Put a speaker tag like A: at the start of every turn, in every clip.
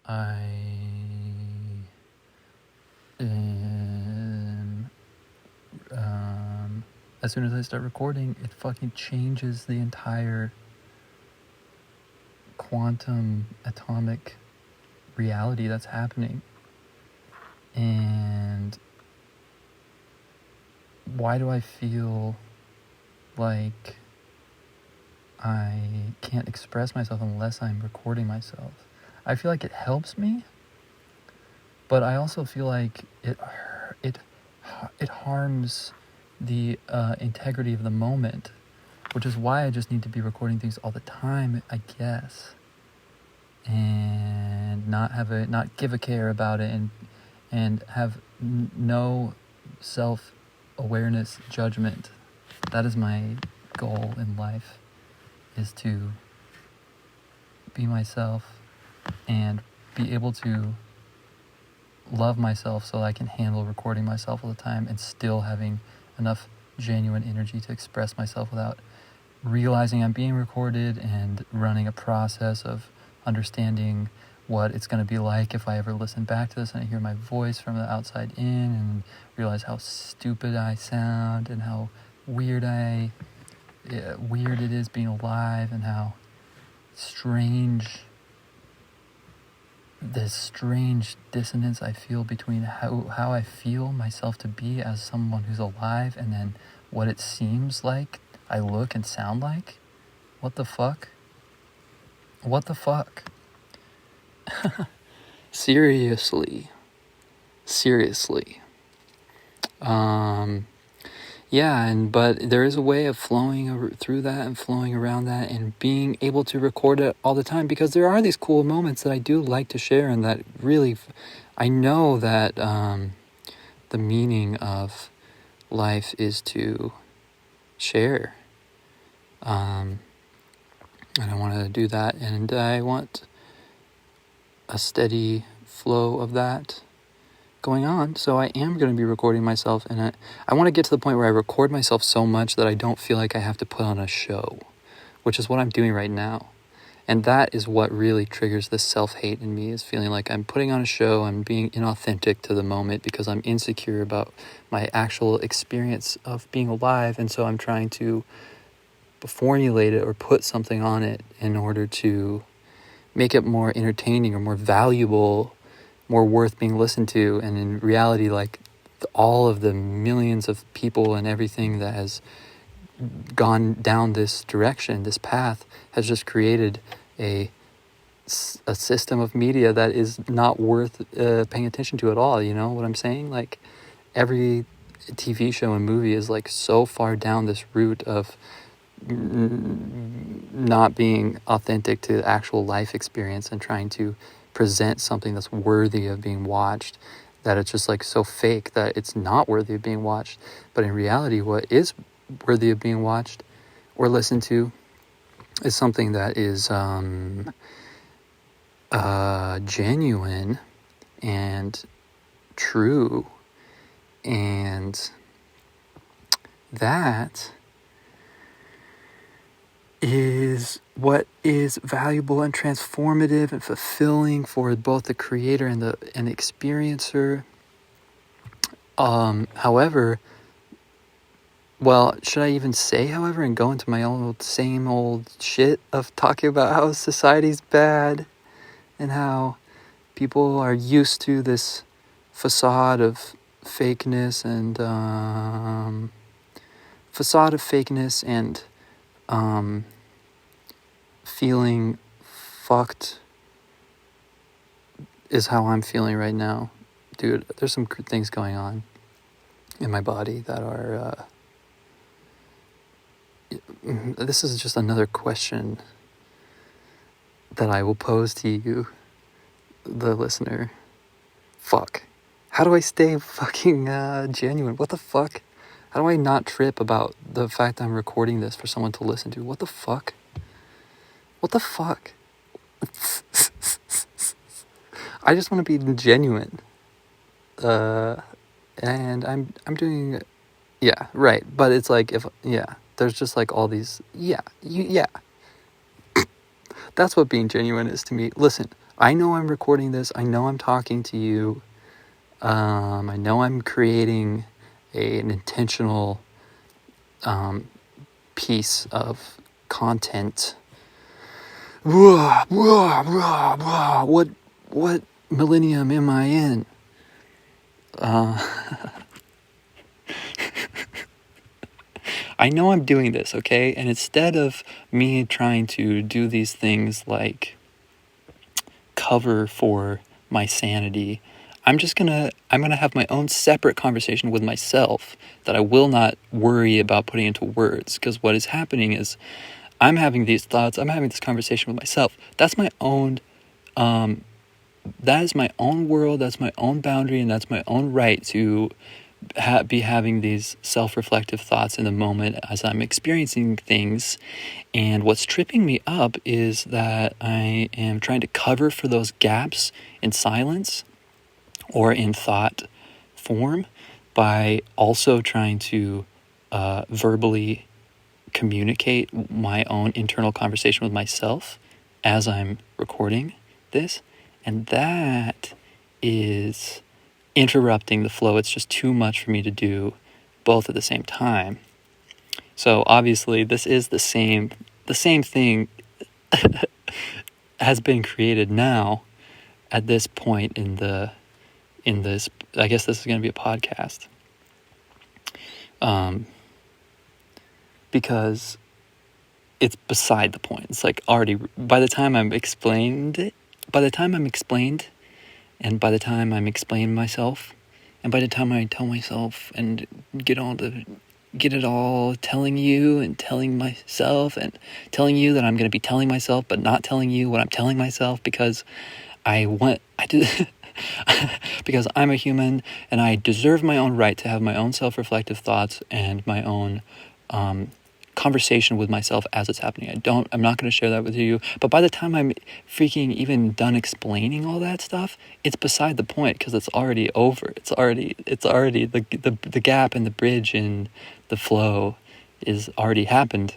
A: I am, as soon as I start recording, it fucking changes the entire quantum atomic reality that's happening. And why do I feel like I can't express myself unless I'm recording myself? I feel like it helps me, but I also feel like it harms the integrity of the moment, which is why I just need to be recording things all the time, I guess, and not give a care about it, and have no self-awareness judgment. That is my goal in life, is to be myself and be able to love myself so I can handle recording myself all the time and still having enough genuine energy to express myself without realizing I'm being recorded and running a process of understanding what it's going to be like if I ever listen back to this and I hear my voice from the outside in and realize how stupid I sound and how weird it is being alive, and how this strange dissonance I feel between how I feel myself to be as someone who's alive and then what it seems like I look and sound like. What the fuck? What the fuck? Seriously. Yeah, but there is a way of flowing through that and flowing around that and being able to record it all the time, because there are these cool moments that I do like to share, and that really, I know that the meaning of life is to share. And I want to do that, and I want a steady flow of that going on. So I am going to be recording myself, and I want to get to the point where I record myself so much that I don't feel like I have to put on a show, which is what I'm doing right now. And that is what really triggers the self-hate in me, is feeling like I'm putting on a show, I'm being inauthentic to the moment because I'm insecure about my actual experience of being alive, and so I'm trying to formulate it or put something on it in order to make it more entertaining or more valuable, more worth being listened to. And in reality, like all of the millions of people and everything that has gone down this direction, this path, has just created a system of media that is not worth paying attention to at all. You know what I'm saying? Like every TV show and movie is like so far down this route of not being authentic to the actual life experience and trying to present something that's worthy of being watched, that it's just like so fake that it's not worthy of being watched. But in reality, what is worthy of being watched or listened to is something that is genuine and true, and that is what is valuable and transformative and fulfilling for both the creator and the experiencer. However, well, should I even say however and go into my same old shit of talking about how society's bad and how people are used to this facade of fakeness and feeling fucked is how I'm feeling right now. Dude, there's some things going on in my body that are this is just another question that I will pose to you, the listener. Fuck. How do I stay fucking genuine? What the fuck? How do I not trip about the fact I'm recording this for someone to listen to? What the fuck? What the fuck? I just want to be genuine. And I'm doing, yeah, right. But it's like, there's just like all these, That's what being genuine is to me. Listen, I know I'm recording this. I know I'm talking to you. I know I'm creating an intentional piece of content. What millennium am I in? I know I'm doing this, okay? And instead of me trying to do these things like cover for my sanity, I'm gonna have my own separate conversation with myself that I will not worry about putting into words, because what is happening is I'm having these thoughts, I'm having this conversation with myself. That's my own that is my own world, that's my own boundary, and that's my own right to be having these self-reflective thoughts in the moment as I'm experiencing things. And what's tripping me up is that I am trying to cover for those gaps in silence or in thought form by also trying to verbally communicate my own internal conversation with myself as I'm recording this. And that is interrupting the flow. It's just too much for me to do both at the same time. So obviously this is the same thing has been created now at this point in this, I guess this is going to be a podcast. Because it's beside the point. It's like already, by the time I'm explained, and by the time I'm explaining myself, and by the time I tell myself and get it all telling you and telling myself and telling you that I'm going to be telling myself, but not telling you what I'm telling myself because because I'm a human and I deserve my own right to have my own self-reflective thoughts and my own conversation with myself as it's happening. I'm not going to share that with you, but by the time I'm freaking even done explaining all that stuff, it's beside the point because it's already over. It's already the gap and the bridge in the flow is already happened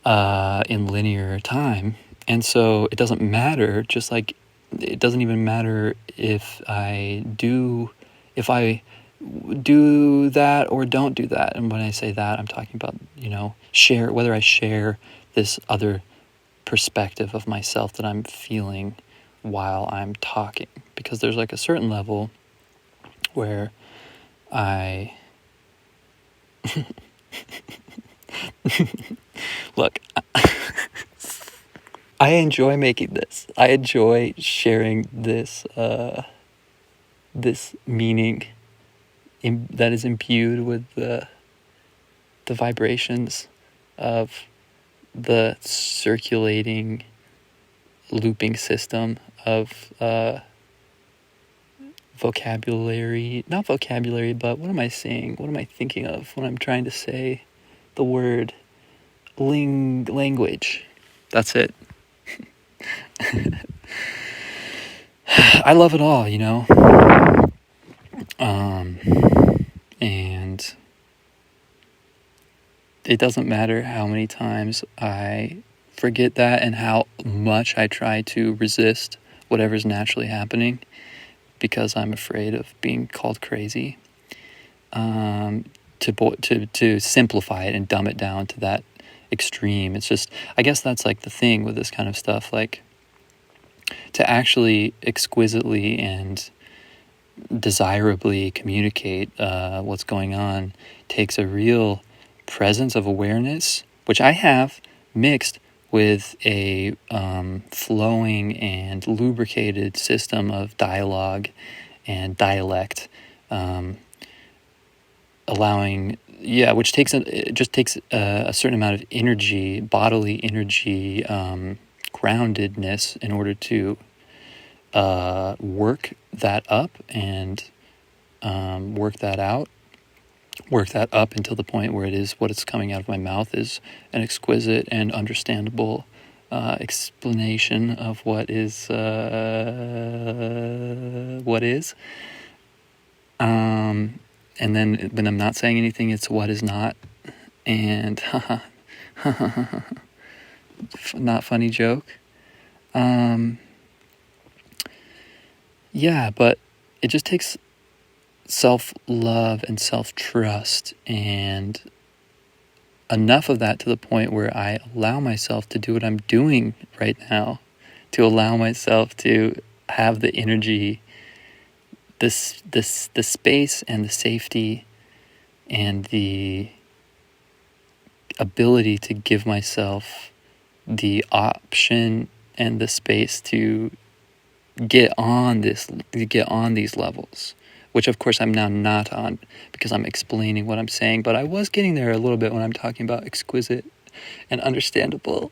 A: in linear time. And so it doesn't matter, just like it doesn't even matter if I do that or don't do that. And when I say that, I'm talking about, whether I share this other perspective of myself that I'm feeling while I'm talking. Because there's like a certain level where I... Look, I enjoy making this. I enjoy sharing this this meaning that is imbued with the vibrations of the circulating, looping system of vocabulary. Not vocabulary, but what am I saying? What am I thinking of when I'm trying to say the word language? That's it. I love it all, and it doesn't matter how many times I forget that and how much I try to resist whatever's naturally happening because I'm afraid of being called crazy. To simplify it and dumb it down to that extreme. It's just, I guess that's like the thing with this kind of stuff, like to actually exquisitely and desirably communicate what's going on takes a real presence of awareness, which I have mixed with a flowing and lubricated system of dialogue and dialect, which takes a certain amount of energy, bodily energy, groundedness in order to work that up and work that up until the point where what is coming out of my mouth is an exquisite and understandable explanation of what is. And then when I'm not saying anything, it's what is not. And not funny joke. Yeah, but it just takes self-love and self-trust and enough of that to the point where I allow myself to do what I'm doing right now, to allow myself to have the energy, the space and the safety and the ability to give myself the option and the space to get on these levels, which of course I'm now not on because I'm explaining what I'm saying, but I was getting there a little bit when I'm talking about exquisite and understandable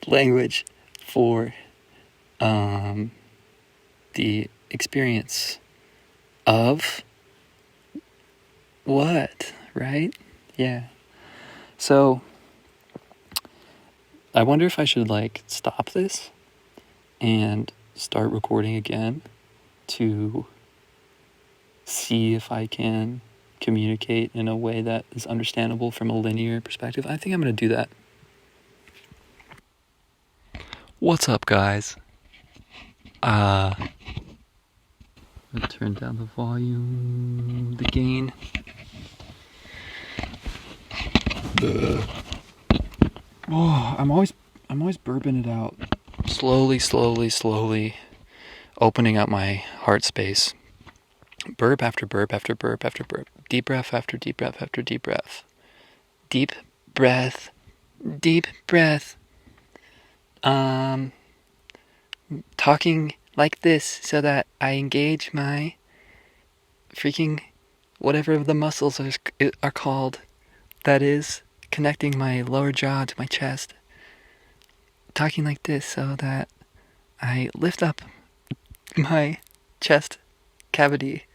A: language for the experience of what, right? Yeah. So I wonder if I should stop this and start recording again to see if I can communicate in a way that is understandable from a linear perspective. I think I'm going to do that. What's up, guys? I'll turn down the volume, the gain. Oh, I'm always burping it out. Slowly opening up my heart space. Burp after burp after burp after burp. Deep breath after deep breath after deep breath. Deep breath. Deep breath. Talking like this so that I engage my freaking whatever the muscles are called. That is connecting my lower jaw to my chest. Talking like this so that I lift up my chest cavity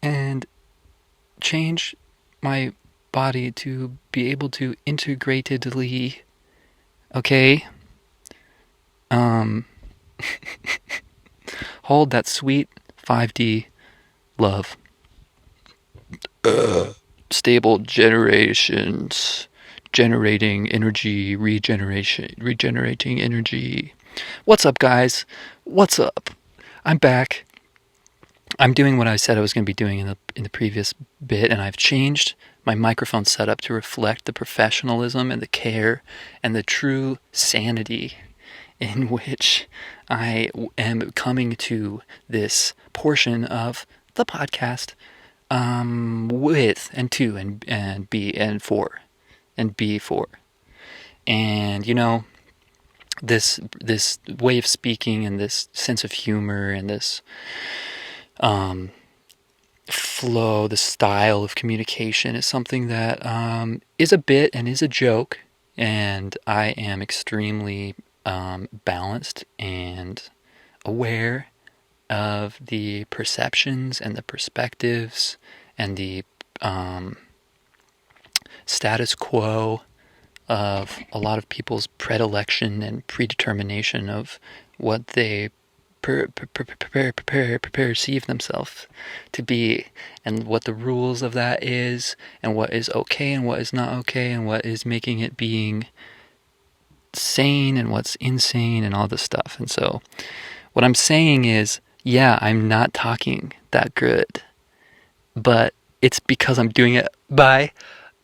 A: and change my body to be able to integratedly, okay, hold that sweet 5D love. Stable generations, generating energy, regenerating energy. What's up, guys? What's up? I'm back. I'm doing what I said I was going to be doing in the previous bit, and I've changed my microphone setup to reflect the professionalism and the care and the true sanity in which I am coming to this portion of the podcast with and to and be and for and be for. And this way of speaking and this sense of humor and this flow, the style of communication is something that is a bit and is a joke, and I am extremely balanced and aware of the perceptions and the perspectives and the status quo of a lot of people's predilection and predetermination of what they perceive themselves to be, and what the rules of that is, and what is okay and what is not okay, and what is making it being sane and what's insane and all this stuff. And so what I'm saying is, yeah, I'm not talking that good, but it's because I'm doing it by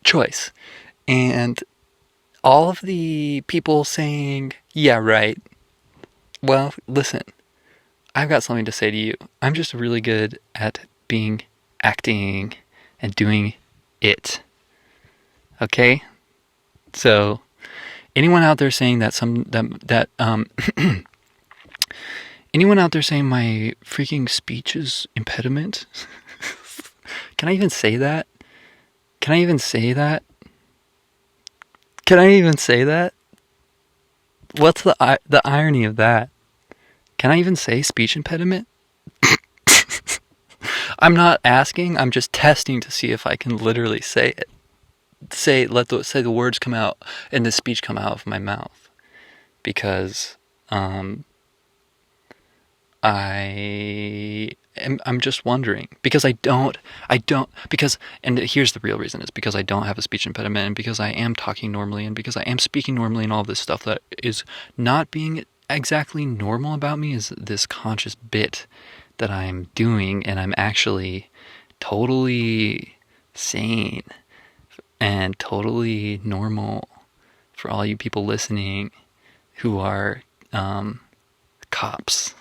A: choice. And all of the people saying, yeah, right, well, listen, I've got something to say to you. I'm just really good at acting and doing it. Okay? So anyone out there saying that anyone out there saying my freaking speech is impediment? Can I even say that? Can I even say that? What's the irony of that? Can I even say speech impediment? I'm not asking, I'm just testing to see if I can literally say it. Say the words come out and the speech come out of my mouth. Because I I'm just wondering, because and here's the real reason, is because I don't have a speech impediment, and because I am talking normally, and because I am speaking normally, and all this stuff that is not being exactly normal about me is this conscious bit that I'm doing, and I'm actually totally sane and totally normal for all you people listening who are cops.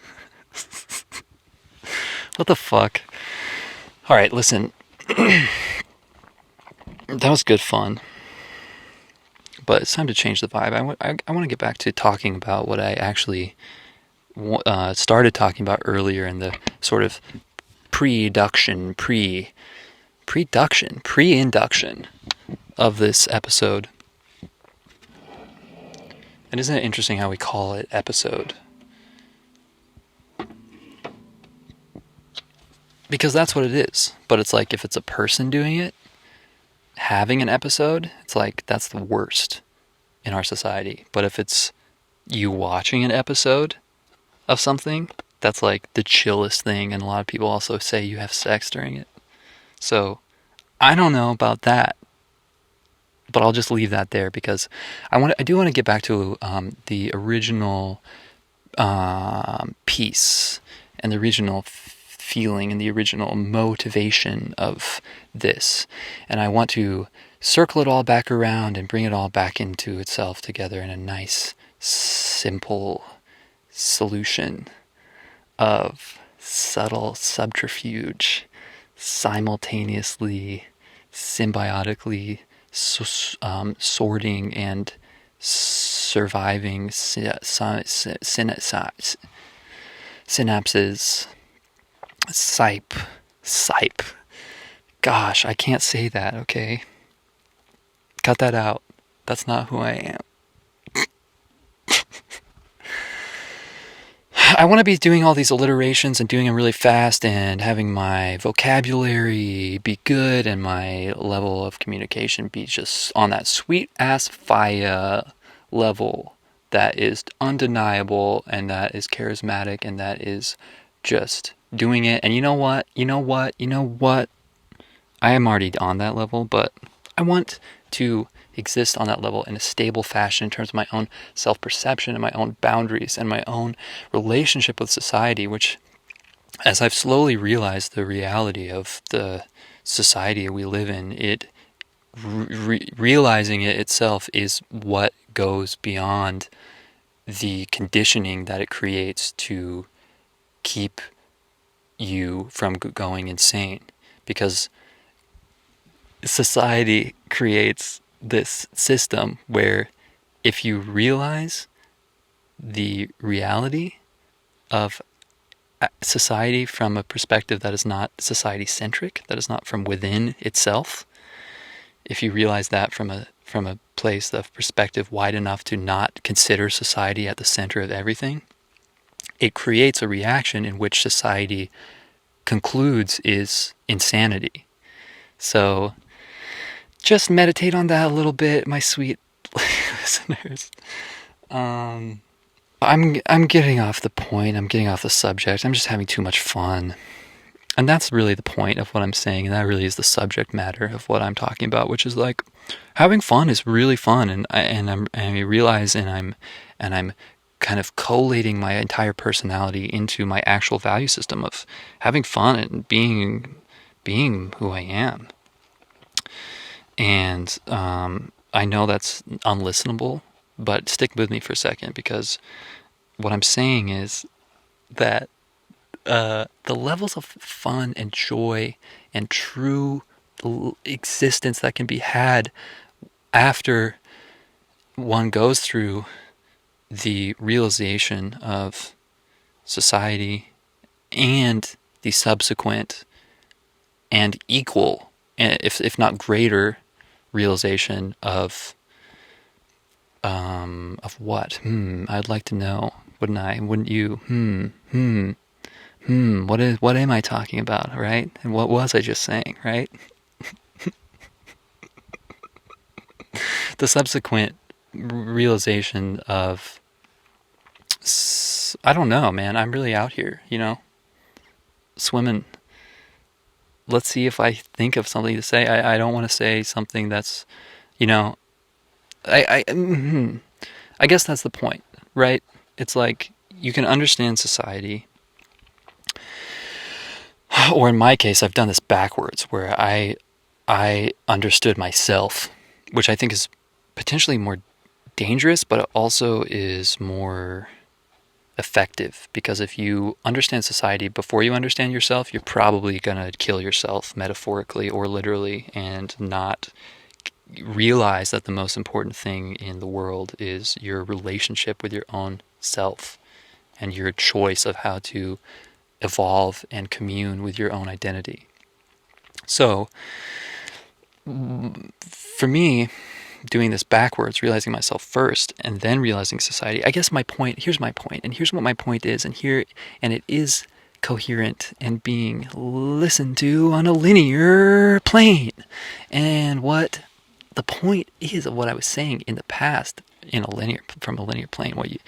A: What the fuck? Alright, listen. That was good fun. But it's time to change the vibe. I want to get back to talking about what I actually started talking about earlier in the sort of pre-induction of this episode. And isn't it interesting how we call it episode? Because that's what it is. But it's like, if it's a person doing it, having an episode, it's like, that's the worst in our society. But if it's you watching an episode of something, that's like the chillest thing. And a lot of people also say you have sex during it. So I don't know about that, but I'll just leave that there, because I do want to get back to the original piece and the original feeling and the original motivation of this. And I want to circle it all back around and bring it all back into itself together in a nice, simple solution of subtle subterfuge, simultaneously, symbiotically sorting and surviving synapses. Sipe. Gosh, I can't say that, okay? Cut that out. That's not who I am. I want to be doing all these alliterations and doing them really fast and having my vocabulary be good and my level of communication be just on that sweet ass fire level that is undeniable and that is charismatic and that is just doing it. And you know what? I am already on that level, but I want to exist on that level in a stable fashion in terms of my own self-perception and my own boundaries and my own relationship with society, which, as I've slowly realized the reality of the society we live in, realizing it itself is what goes beyond the conditioning that it creates to keep you from going insane. Because society creates this system where if you realize the reality of society from a perspective that is not society-centric, that is not from within itself, if you realize that from a place of perspective wide enough to not consider society at the center of everything, it creates a reaction in which society concludes is insanity. So just meditate on that a little bit, my sweet listeners. I'm getting off the point. I'm getting off the subject. I'm just having too much fun. And that's really the point of what I'm saying. And that really is the subject matter of what I'm talking about, which is like, having fun is really fun. And I realize and I'm kind of collating my entire personality into my actual value system of having fun and being who I am. And I know that's unlistenable, but stick with me for a second, because what I'm saying is that the levels of fun and joy and true existence that can be had after one goes through the realization of society and the subsequent and equal, if not greater, realization of what? I'd like to know, wouldn't I? Wouldn't you? What am I talking about, right? And what was I just saying, right? The subsequent realization of I don't know, man. I'm really out here, swimming. Let's see if I think of something to say. I don't want to say something that's, you know, I guess that's the point, right? It's like you can understand society, or in my case, I've done this backwards, where I understood myself, which I think is potentially more dangerous, but it also is more effective, because if you understand society before you understand yourself, you're probably going to kill yourself metaphorically or literally, and not realize that the most important thing in the world is your relationship with your own self and your choice of how to evolve and commune with your own identity. So for me, doing this backwards, realizing myself first and then realizing society, I guess here's my point, and here's what my point is, and it is coherent and being listened to on a linear plane. And what the point is of what I was saying in the past from a linear plane, what you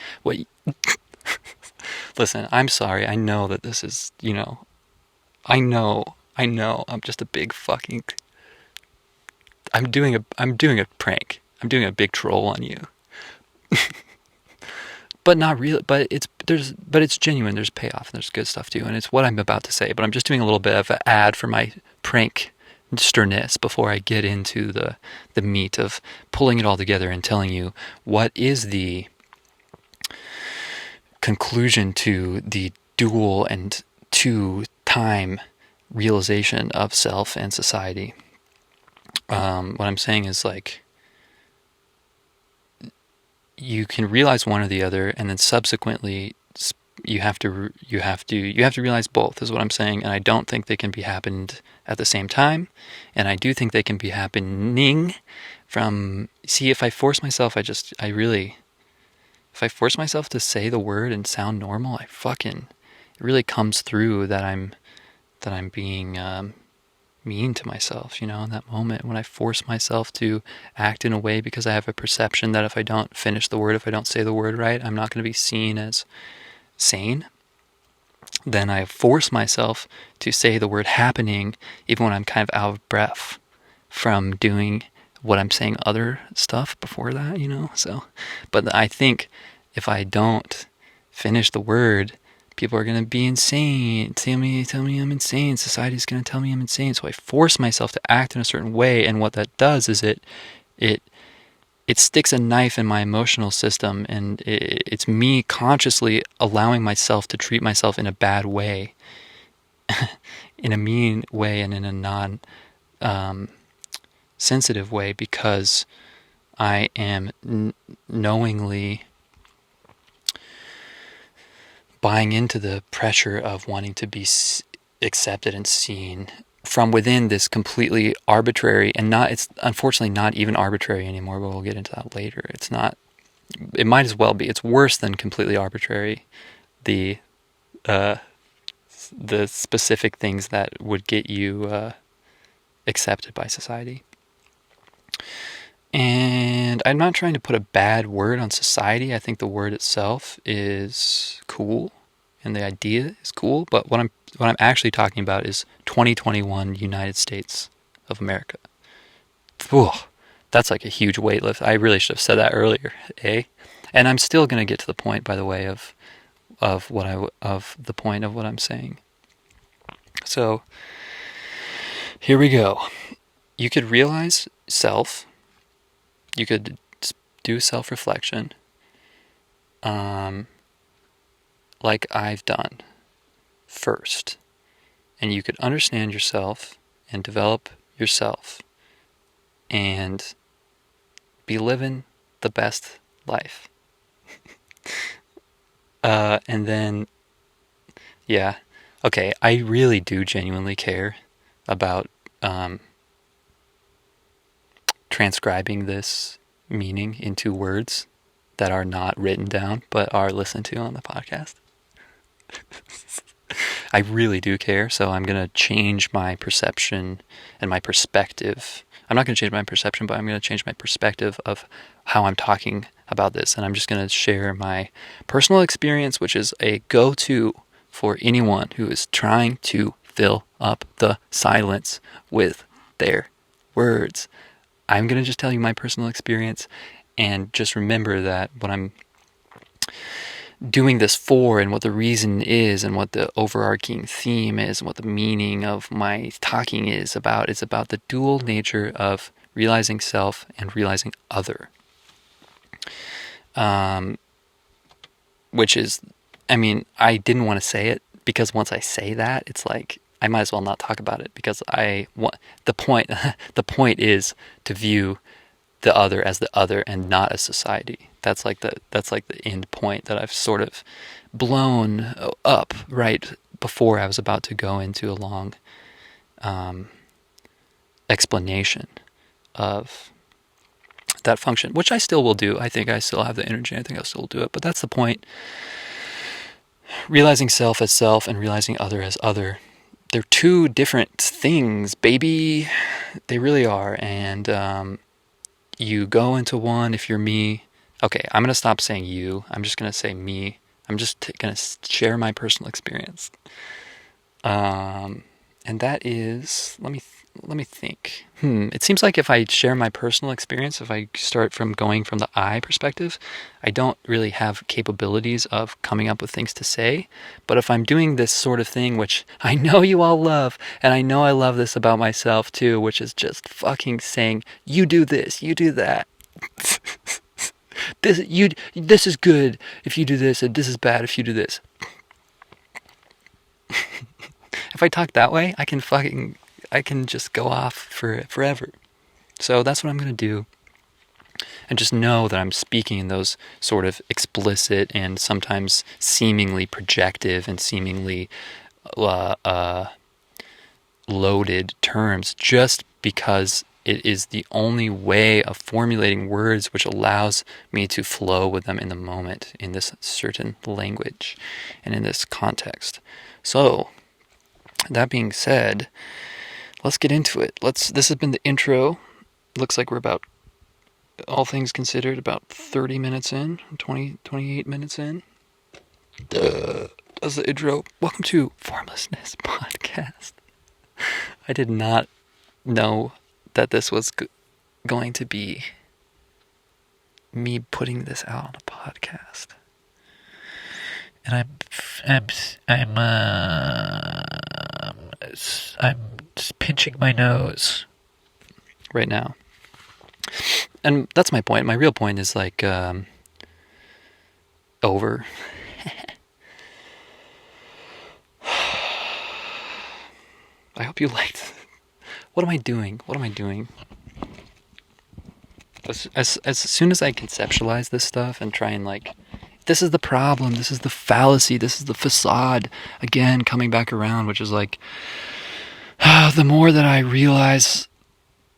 A: listen, I'm sorry, I know that this is, I know, I'm just a big fucking, I'm doing a prank. I'm doing a big troll on you. But not real, but it's genuine. There's payoff and there's good stuff too, and it's what I'm about to say, but I'm just doing a little bit of an ad for my pranksterness before I get into the meat of pulling it all together and telling you what is the conclusion to the dual and two-time realization of self and society. What I'm saying is, like, you can realize one or the other, and then subsequently you have to realize both, is what I'm saying. And I don't think they can be happened at the same time, and I do think they can be happening if I force myself, if I force myself to say the word and sound normal, it really comes through that I'm being mean to myself, in that moment when I force myself to act in a way because I have a perception that if I don't finish the word, if I don't say the word right, I'm not going to be seen as sane. Then I force myself to say the word happening even when I'm kind of out of breath from doing what I'm saying other stuff before that, so. But I think if I don't finish the word, people are going to be insane. Tell me I'm insane. Society's going to tell me I'm insane. So I force myself to act in a certain way, and what that does is it sticks a knife in my emotional system, and it's me consciously allowing myself to treat myself in a bad way, in a mean way, and in a non-sensitive way, because I am knowingly buying into the pressure of wanting to be accepted and seen from within this completely arbitrary, and it's unfortunately not even arbitrary anymore, but we'll get into that later. It might as well be. It's worse than completely arbitrary. The specific things that would get you accepted by society. And I'm not trying to put a bad word on society. I think the word itself is cool, and the idea is cool. But what I'm actually talking about is 2021 United States of America. Whew, that's like a huge weight lift. I really should have said that earlier, eh? And I'm still going to get to the point, by the way, of the point of what I'm saying. So here we go. You could realize self. You could do self-reflection, like I've done first. And you could understand yourself and develop yourself and be living the best life. And then, yeah, okay, I really do genuinely care about transcribing this meaning into words that are not written down but are listened to on the podcast. I really do care, so I'm going to change my perception and my perspective. I'm not going to change my perception, but I'm going to change my perspective of how I'm talking, about this, and I'm just going to share my personal experience, which is a go-to for anyone who is trying to fill up the silence with their words. I'm going to just tell you my personal experience, and just remember that what I'm doing this for and what the reason is and what the overarching theme is and what the meaning of my talking is about the dual nature of realizing self and realizing other. Which is, I mean, I didn't want to say it because once I say that, it's like I might as well not talk about it, because I want the point. The point is to view the other as the other and not as society. That's like the end point that I've sort of blown up right before I was about to go into a long explanation of that function, which I still will do. I think I still have the energy. I think I'll still do it. But that's the point. Realizing self as self and realizing other as other. They're two different things, baby. They really are. And you go into one if you're me. Okay, I'm going to stop saying you. I'm just going to say me. I'm just going to share my personal experience. And that is, let me think. It seems like if I share my personal experience, if I start from going from the I perspective, I don't really have capabilities of coming up with things to say. But if I'm doing this sort of thing, which I know you all love, and I know I love this about myself too, which is just fucking saying, you do this, you do that. This is good if you do this, and this is bad if you do this. If I talk that way, I can just go off for forever. So that's what I'm going to do. And just know that I'm speaking in those sort of explicit and sometimes seemingly projective and seemingly loaded terms, just because it is the only way of formulating words which allows me to flow with them in the moment, in this certain language and in this context. So, that being said, let's get into it. This has been the intro. Looks like we're about, all things considered, about 30 minutes in, 28 minutes in. That's the intro. Welcome to Formlessness Podcast. I did not know that this was going to be me putting this out on a podcast. And I'm just pinching my nose right now. And that's my point. My real point is like over. I hope you liked. What am I doing? As soon as I conceptualize this stuff and try and like, this is the problem, this is the fallacy, this is the facade, again, coming back around, which is like, the more that I realize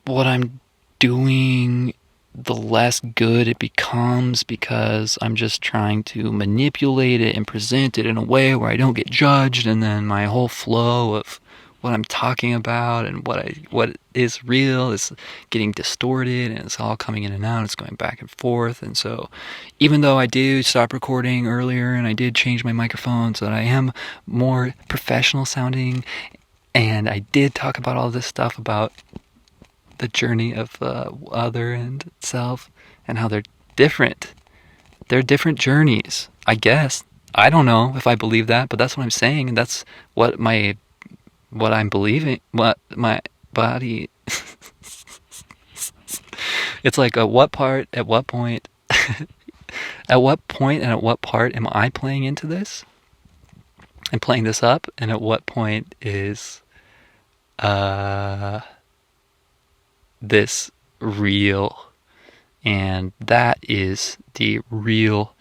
A: what I'm doing, the less good it becomes, because I'm just trying to manipulate it and present it in a way where I don't get judged, and then my whole flow of what I'm talking about and what is real is getting distorted, and it's all coming in and out, it's going back and forth. And so even though I did stop recording earlier and I did change my microphone so that I am more professional sounding, and I did talk about all this stuff about the journey of other and self and how they're different. They're different journeys, I guess. I don't know if I believe that, but that's what I'm saying, and that's what I'm believing, what my body... It's like at what point, at what point and at what part am I playing into this and playing this up, and at what point is this real? And that is the real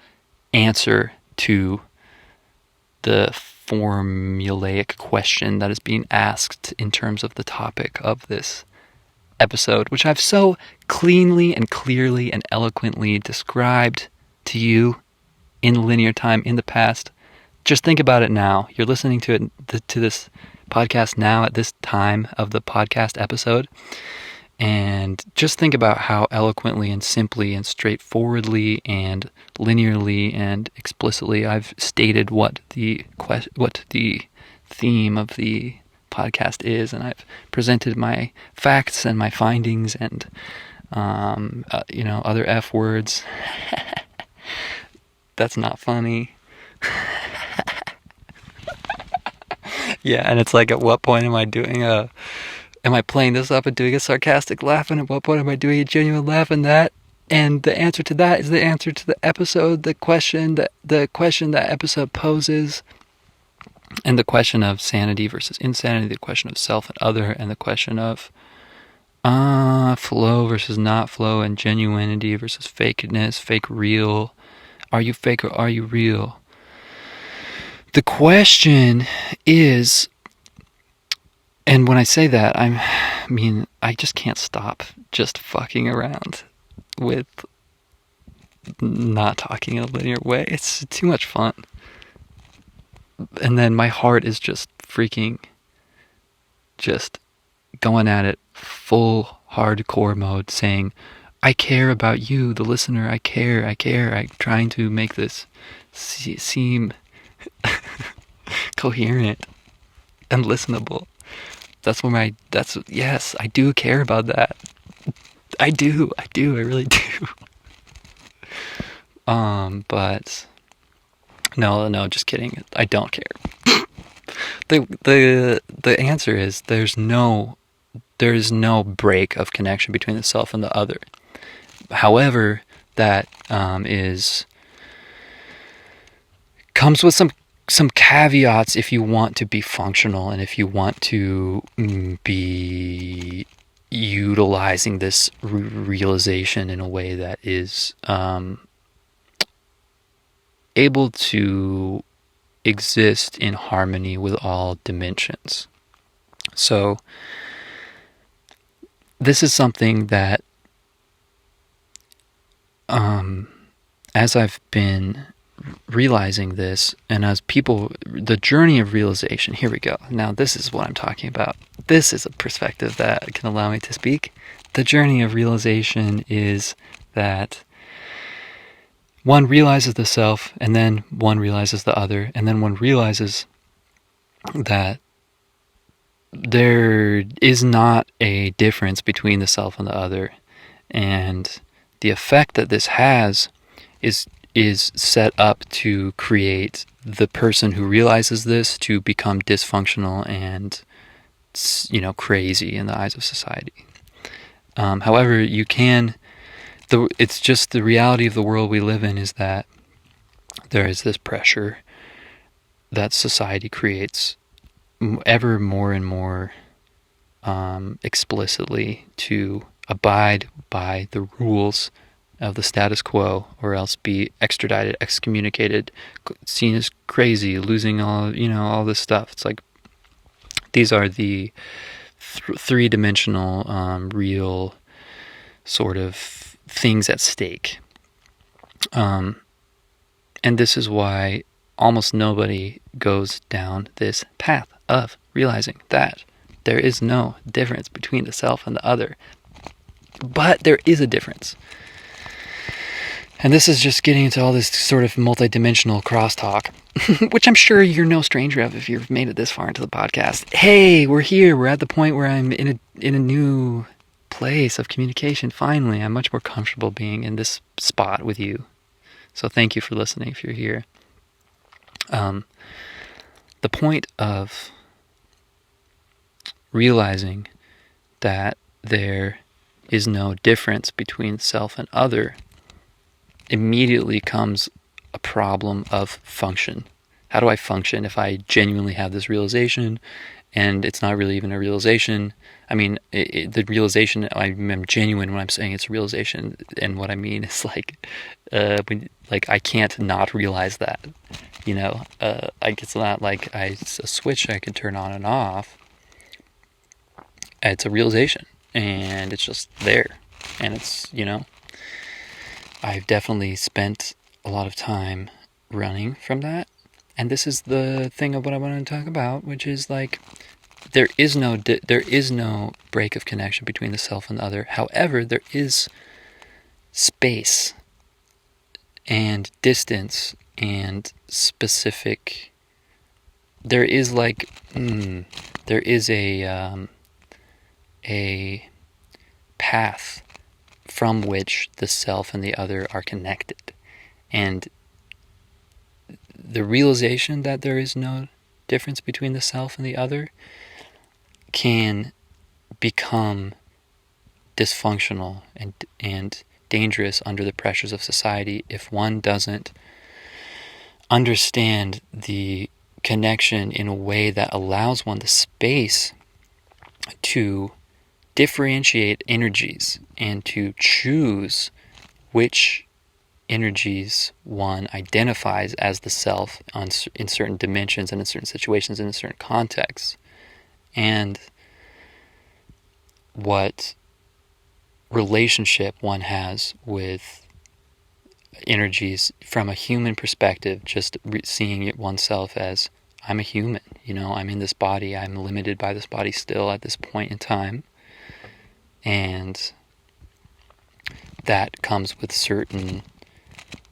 A: answer to the formulaic question that is being asked in terms of the topic of this episode, which I've so cleanly and clearly and eloquently described to you in linear time in the past. Just think about it now. You're listening to this podcast now at this time of the podcast episode, And just think about how eloquently and simply and straightforwardly and linearly and explicitly I've stated what the theme of the podcast is, and I've presented my facts and my findings and other F words. That's not funny. Yeah, and it's like, at what point am I playing this up and doing a sarcastic laugh, and at what point am I doing a genuine laugh? And the answer to that is the answer to the episode, the question that episode poses, and the question of sanity versus insanity, the question of self and other, and the question of flow versus not flow, and genuinity versus fakeness, fake real. Are you fake or are you real? The question is, and when I say that, I just can't stop just fucking around with not talking in a linear way. It's too much fun. And then my heart is just going at it full hardcore mode, saying, I care about you, the listener. I care. I'm trying to make this seem coherent and listenable. Yes, I do care about that. I really do. But no, just kidding. I don't care. The answer is there's no break of connection between the self and the other. However, that comes with some caveats if you want to be functional, and if you want to be utilizing this realization in a way that is able to exist in harmony with all dimensions. So this is something that as I've been realizing this, and as people, the journey of realization, here we go. Now this is what I'm talking about. This is a perspective that can allow me to speak. The journey of realization is that one realizes the self, and then one realizes the other, and then one realizes that there is not a difference between the self and the other, and the effect that this has is set up to create the person who realizes this to become dysfunctional and crazy in the eyes of society. However, it's just the reality of the world we live in is that there is this pressure that society creates ever more and more explicitly to abide by the rules of the status quo, or else be extradited, excommunicated, seen as crazy, losing all this stuff. It's like these are the three-dimensional real sort of things at stake. And this is why almost nobody goes down this path of realizing that there is no difference between the self and the other. But there is a difference. And this is just getting into all this sort of multi-dimensional crosstalk, which I'm sure you're no stranger of if you've made it this far into the podcast. Hey, we're here. We're at the point where I'm in a new place of communication. Finally, I'm much more comfortable being in this spot with you. So thank you for listening if you're here. The point of realizing that there is no difference between self and other immediately comes a problem of function. How do I function if I genuinely have this realization and it's not really even a realization? I mean, the realization, I'm genuine when I'm saying it's a realization, and what I mean is I can't not realize that, it's not like a switch I can turn on and off. It's a realization, and it's just there, and it's, I've definitely spent a lot of time running from that, and this is the thing of what I want to talk about, which is there is no break of connection between the self and the other. However, there is space and distance and specific. There is there is a path from which the self and the other are connected, and the realization that there is no difference between the self and the other can become dysfunctional and dangerous under the pressures of society if one doesn't understand the connection in a way that allows one the space to differentiate energies and to choose which energies one identifies as the self in certain dimensions and in certain situations and in certain contexts, and what relationship one has with energies from a human perspective, just seeing it oneself as, I'm a human, I'm in this body, I'm limited by this body still at this point in time, and that comes with certain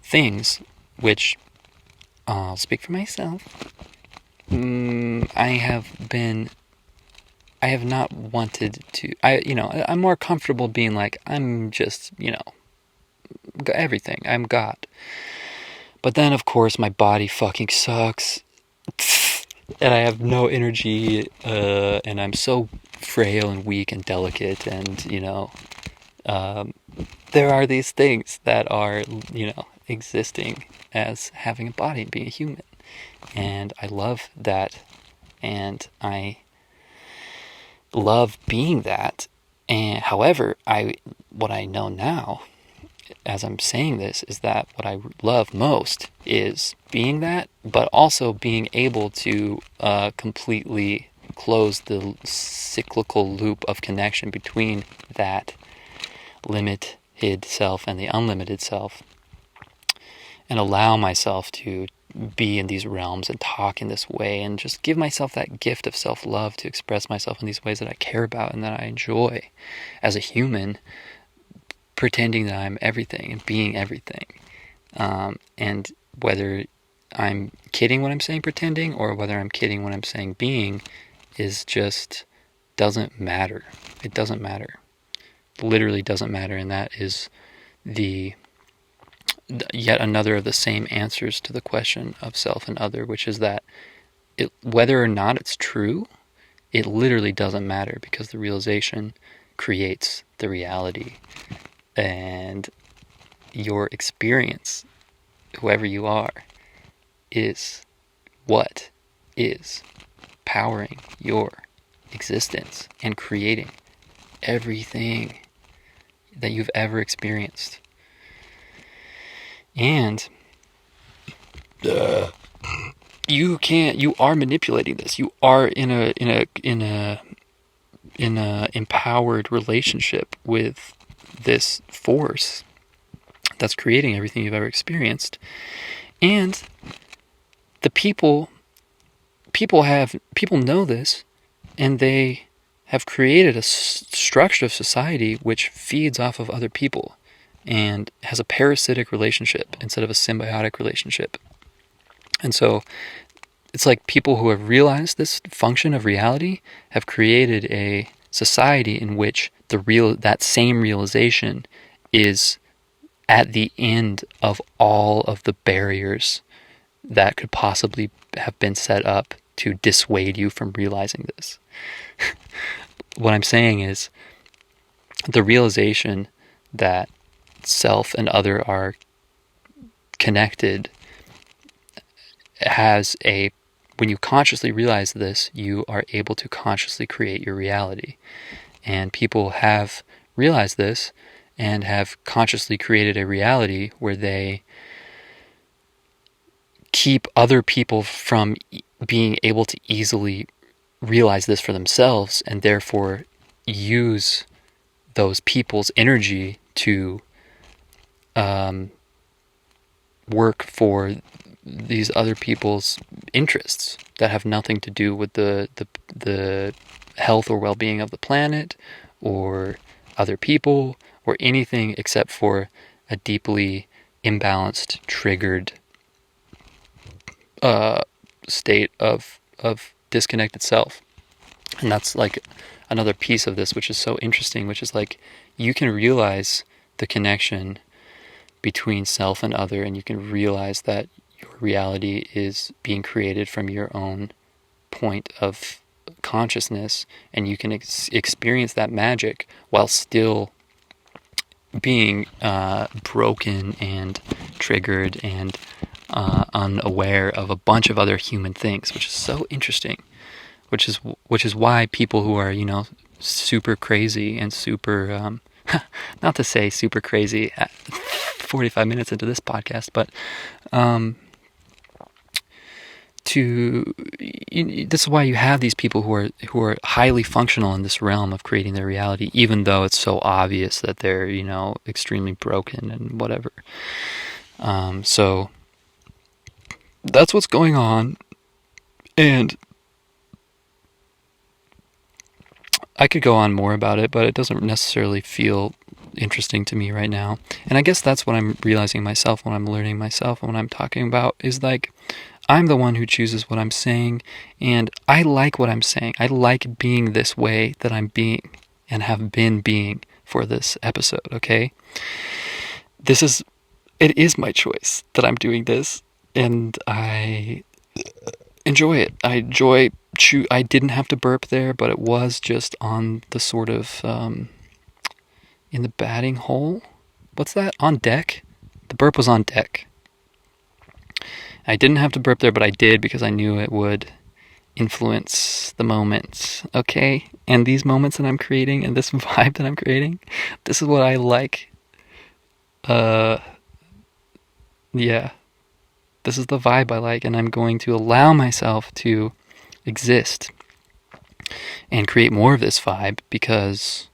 A: things, which I'll speak for myself. I have not wanted to. I'm more comfortable being like, I'm just, everything. I'm God. But then, of course, my body fucking sucks, and I have no energy, and I'm so frail and weak and delicate, and there are these things that are, existing as having a body and being a human. And I love that. And I love being that. And however, what I know now, as I'm saying this, is that what I love most is being that, but also being able to completely close the cyclical loop of connection between that limited self and the unlimited self, and allow myself to be in these realms and talk in this way and just give myself that gift of self-love to express myself in these ways that I care about and that I enjoy as a human, pretending that I'm everything and being everything. And whether I'm kidding when I'm saying pretending or whether I'm kidding when I'm saying being is just doesn't matter. It doesn't matter. It literally doesn't matter, and that is yet another of the same answers to the question of self and other, which is that whether or not it's true, it literally doesn't matter, because the realization creates the reality, and your experience, whoever you are, is what is powering your existence and creating everything that you've ever experienced. And you are manipulating this. You are in a empowered relationship with this force that's creating everything you've ever experienced. And the people know this, and they have created a structure of society which feeds off of other people and has a parasitic relationship instead of a symbiotic relationship. And so it's like people who have realized this function of reality have created a society in which that same realization is at the end of all of the barriers that could possibly have been set up to dissuade you from realizing this. What I'm saying is the realization that self and other are connected when you consciously realize this, you are able to consciously create your reality. And people have realized this and have consciously created a reality where they keep other people from being able to easily realize this for themselves, and therefore use those people's energy to work for these other people's interests, that have nothing to do with the health or well-being of the planet or other people or anything except for a deeply imbalanced, triggered state of disconnected self. And that's like another piece of this, which is so interesting, which is like you can realize the connection between self and other, and you can realize that your reality is being created from your own point of consciousness, and you can experience that magic while still being broken and triggered and unaware of a bunch of other human things, which is so interesting. Which is why people who are, super crazy and super not to say super crazy at 45 minutes into this podcast, but this is why you have these people who are highly functional in this realm of creating their reality, even though it's so obvious that they're extremely broken and whatever. So that's what's going on, and I could go on more about it, but it doesn't necessarily feel interesting to me right now. And I guess that's what I'm realizing myself when I'm learning myself and when I'm talking about is like, I'm the one who chooses what I'm saying, and I like what I'm saying. I like being this way that I'm being and have been being for this episode, okay? It is my choice that I'm doing this, and I enjoy it. I didn't have to burp there, but it was just on the sort of, in the batting hole. What's that? On deck? The burp was on deck. I didn't have to burp there, but I did because I knew it would influence the moments, okay? And these moments that I'm creating and this vibe that I'm creating, this is what I like. Yeah. This is the vibe I like, and I'm going to allow myself to exist and create more of this vibe, because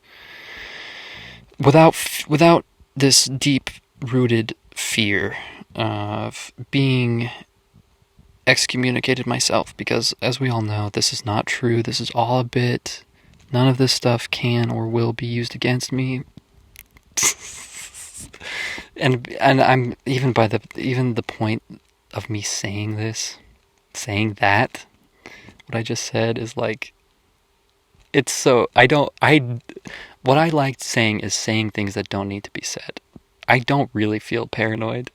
A: without this deep-rooted fear of being excommunicated myself, because as we all know, this is not true. This is all a bit. None of this stuff can or will be used against me. and I'm even the point of me saying that, what I just said is like, it's so, what I like saying is saying things that don't need to be said. I don't really feel paranoid.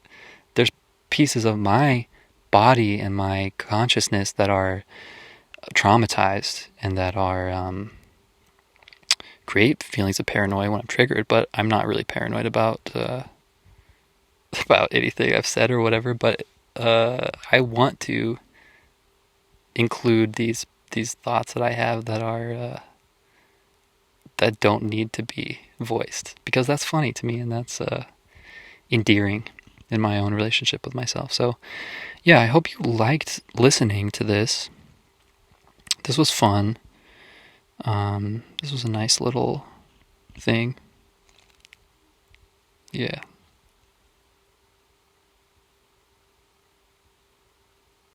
A: There's pieces of my body and my consciousness that are traumatized and that are, create feelings of paranoia when I'm triggered, but I'm not really paranoid about anything I've said or whatever, but I want to include these thoughts that I have that are that don't need to be voiced, because that's funny to me and that's endearing in my own relationship with myself. So yeah, I hope you liked listening to this. This was fun. This was a nice little thing. Yeah.